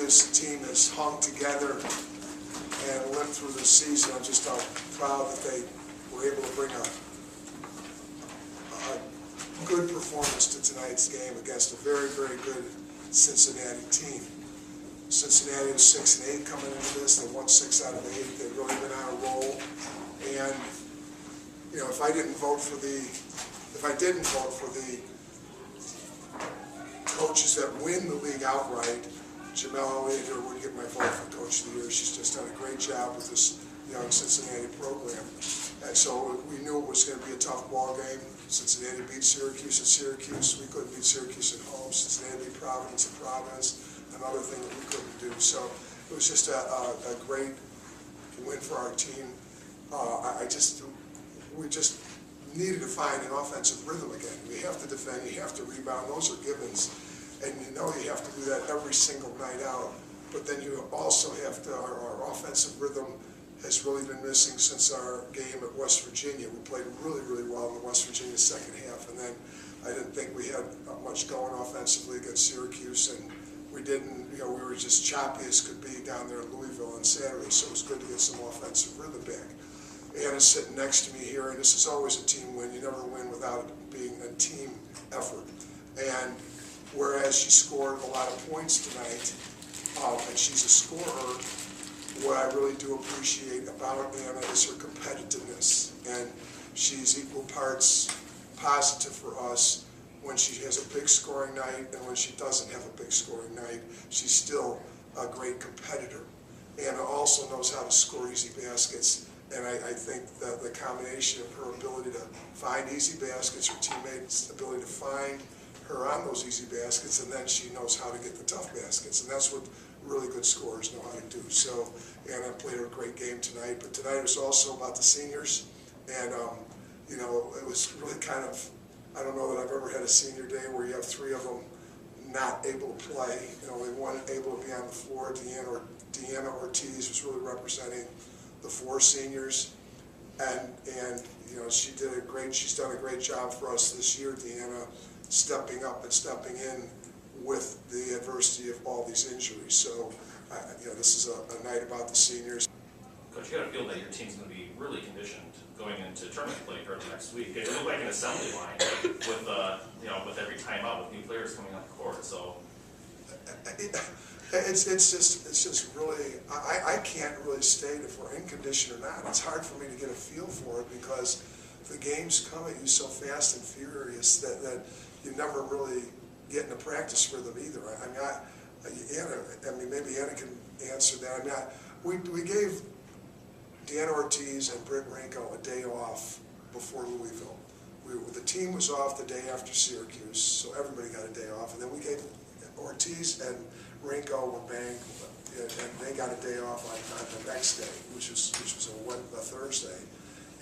this team has hung together and lived through the season. I'm just proud that they were able to bring a good performance to tonight's game against a very, very good Cincinnati team. Cincinnati was 6-8 coming into this. They won 6 out of 8. They've really been on a roll. And you know, if I didn't vote for the coaches that win the league outright, Jamel Elliott would get my vote for Coach of the Year. She's just done a great job with this young Cincinnati program. And so we knew it was going to be a tough ball game. Cincinnati beat Syracuse at Syracuse. We couldn't beat Syracuse at home. Cincinnati beat Providence at Providence. Another thing that we couldn't do. So it was just a great win for our team. We just needed to find an offensive rhythm again. You have to defend, you have to rebound. Those are givens. And you know you have to do that every single night out. But then you also have to, our offensive rhythm has really been missing since our game at West Virginia. We played really, really well in the West Virginia second half. And then I didn't think we had much going offensively against Syracuse. And we didn't, you know, we were just choppy as could be down there in Louisville on Saturday. So it was good to get some offensive rhythm back. Anna's sitting next to me here, and this is always a team win. You never win without it being a team effort. And whereas she scored a lot of points tonight, and she's a scorer, what I really do appreciate about Anna is her competitiveness. And she's equal parts positive for us when she has a big scoring night and when she doesn't have a big scoring night. She's still a great competitor. Anna also knows how to score easy baskets. And I think that the combination of her ability to find easy baskets, her teammates' ability to find her on those easy baskets, and then she knows how to get the tough baskets. And that's what really good scorers know how to do. So Anna played a great game tonight. But tonight was also about the seniors. And, you know, it was really kind of, I don't know that I've ever had a senior day where you have 3 of them not able to play. You know, one able to be on the floor. Deanna Ortiz was really representing the 4 seniors, and you know, she's done a great job for us this year, Deanna, stepping up and stepping in with the adversity of all these injuries. So you know, this is a night about the seniors. Coach, you got to feel that your team's going to be really conditioned going into tournament play early next week. It looked like an assembly line with you know, with every timeout with new players coming on the court. So it's just really, I can't really state if we're in condition or not. It's hard for me to get a feel for it because the games come at you so fast and furious that you never really get into practice rhythm either. I mean, maybe Anna can answer that. We gave Deanna Ortiz and Britt Renko a day off before Louisville. The team was off the day after Syracuse, so everybody got a day off, and then we gave Ortiz and Renko were banged, and they got a day off on the next day, which was a Thursday.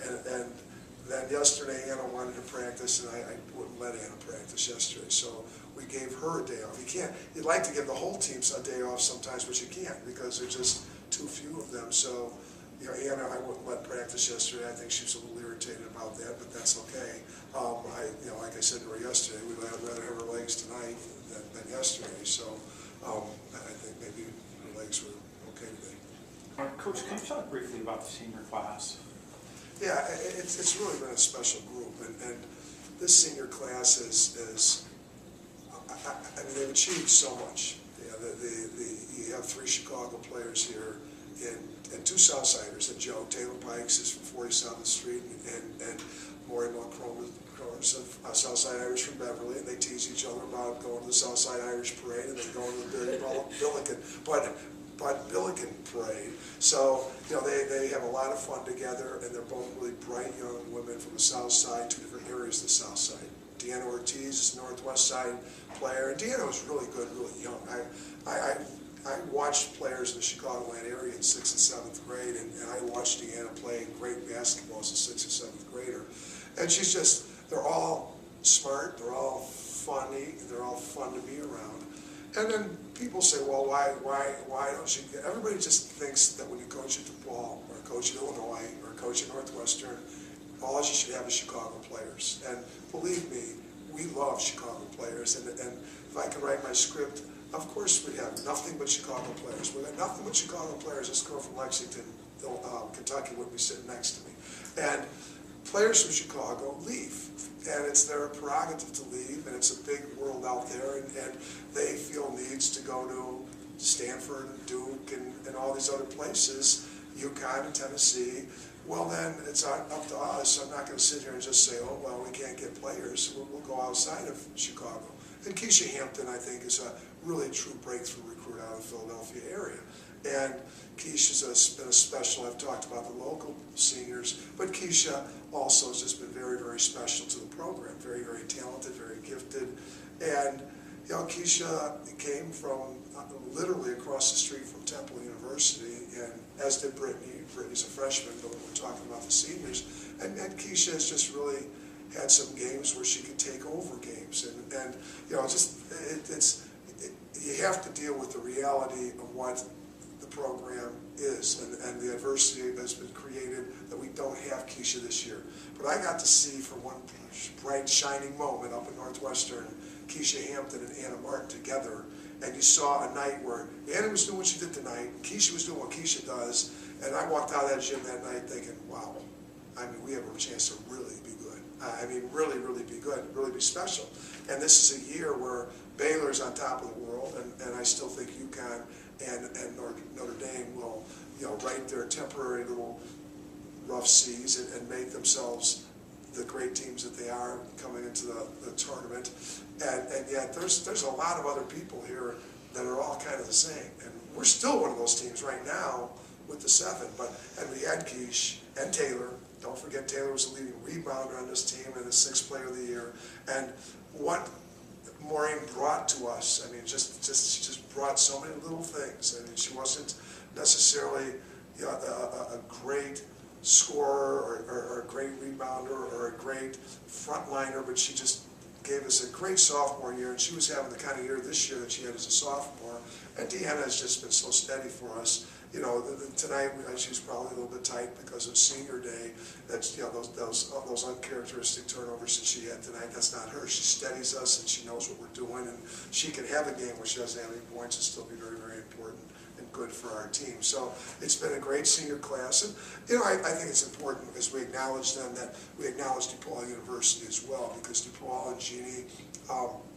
And then yesterday Anna wanted to practice, and I wouldn't let Anna practice yesterday, so we gave her a day off. You'd like to give the whole team a day off sometimes, but you can't because there's just too few of them. So, you know, Anna, I wouldn't let practice yesterday. I think she was a little irritated about that, but that's okay. You know, like I said to her yesterday, we'd rather have her legs tonight than yesterday. So I think maybe her legs were okay today. Coach, can you talk briefly about the senior class? Yeah, it's really been a special group, and this senior class is I mean, they've achieved so much. You have 3 Chicago players here, and 2 Southsiders. And Joe Taylor Pikes is from 47th Street, and Maury Mulchrome is a Southside Irish from Beverly, and they tease each other about going to the Southside Irish Parade and then going to the Billiken Parade. So, you know, they have a lot of fun together, and they're both really bright young women from the South Side, 2 different areas of the South Side. Deanna Ortiz is a Northwest Side player, and Deanna was really good, really young. I watched players in the Chicagoland area in 6th and 7th grade, and I watched Deanna play great basketball as a 6th or 7th grader. And she's just, they're all smart, they're all funny, they're all fun to be around. And then people say, well, why don't you, everybody just thinks that when you coach at DePaul, or coach at Illinois, or coach at Northwestern, all you should have is Chicago players. And believe me, we love Chicago players. And if I can write my script of course we have nothing but Chicago players. We got nothing but Chicago players. This girl from Lexington, Kentucky would be sitting next to me. And players from Chicago leave. And it's their prerogative to leave, and it's a big world out there, and they feel needs to go to Stanford and Duke and all these other places, UConn and Tennessee. Well, then it's up to us. I'm not going to sit here and just say, oh, well, we can't get players. We'll go outside of Chicago. And Keisha Hampton, I think, is a really true breakthrough recruit out of the Philadelphia area. And Keisha's been a special. I've talked about the local seniors, but Keisha also has just been very, very special to the program. Very, very talented, very gifted. And, you know, Keisha came from literally across the street from Temple University, and as did Brittany. Brittany's a freshman, but we're talking about the seniors. And Keisha has just really had some games where she could take over games. And you know, you have to deal with the reality of what the program is and the adversity that's been created that we don't have Keisha this year. But I got to see for one bright, shining moment up in Northwestern, Keisha Hampton and Anna Martin together, and you saw a night where Anna was doing what she did tonight, Keisha was doing what Keisha does, and I walked out of that gym that night thinking, wow, I mean, we have a chance to really be good. I mean, really, really be good, really be special. And this is a year where Baylor's on top of the world, and I still think UConn and Notre Dame will, you know, right their temporary little rough seas and make themselves the great teams that they are coming into the tournament. And yet there's a lot of other people here that are all kind of the same. And we're still one of those teams right now with the 7. And we had Keish and Taylor. Don't forget Taylor was the leading rebounder on this team and the 6th player of the year. And what Maureen brought to us, I mean, she just brought so many little things. I mean, she wasn't necessarily, you know, a great scorer or a great rebounder or a great frontliner, but she just gave us a great sophomore year, and she was having the kind of year this year that she had as a sophomore. And Deanna has just been so steady for us. You know, tonight she was probably a little bit tight because of senior day. That's, you know, those uncharacteristic turnovers that she had tonight. That's not her. She steadies us and she knows what we're doing, and she can have a game where she doesn't have any points and still be very, very important and good for our team. So it's been a great senior class, and you know, I think it's important as we acknowledge them that we acknowledge DePaul University as well, because DePaul and Jeannie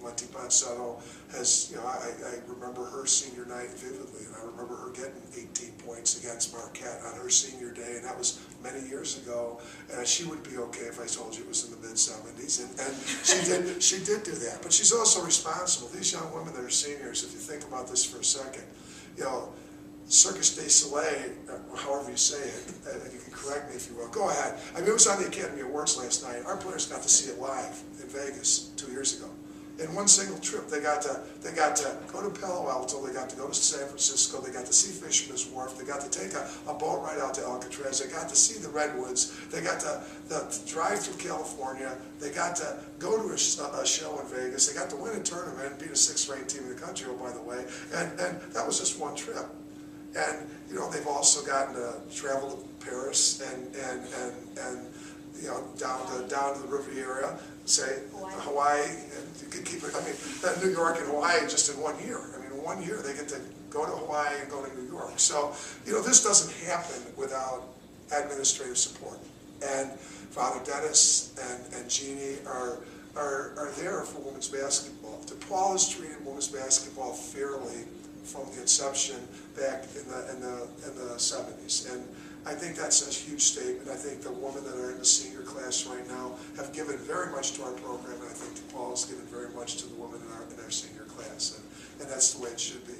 Monty Ponsetto has, you know, I remember her senior night vividly, and I remember her getting 18 points against Marquette on her senior day, and that was many years ago. And she would be okay if I told you it was in the mid-70s, and she did do that. But she's also responsible. These young women that are seniors, if you think about this for a second, you know, Circus du Soleil, however you say it, and you can correct me if you will. Go ahead. I mean, it was on the Academy Awards last night. Our players got to see it live in Vegas 2 years ago. In one single trip, they got to go to Palo Alto, they got to go to San Francisco, they got to see Fisherman's Wharf, they got to take a boat ride out to Alcatraz, they got to see the Redwoods, they got to drive through California, they got to go to a show in Vegas, they got to win a tournament and beat a 6th-ranked team in the country, oh, by the way, and that was just one trip. And, you know, they've also gotten to travel to Paris and you know, down to the Riviera, say Hawaii, and you could keep it, I mean, New York and Hawaii just in 1 year. I mean, in 1 year they get to go to Hawaii and go to New York. So, you know, this doesn't happen without administrative support. And Father Dennis and Jeannie are there for women's basketball. DePaul has treated women's basketball fairly from the inception back in the 70s. And I think that's a huge statement. I think the women that are in the senior class right now have given very much to our program, and I think DePaul has given very much to the women in our senior class, and that's the way it should be.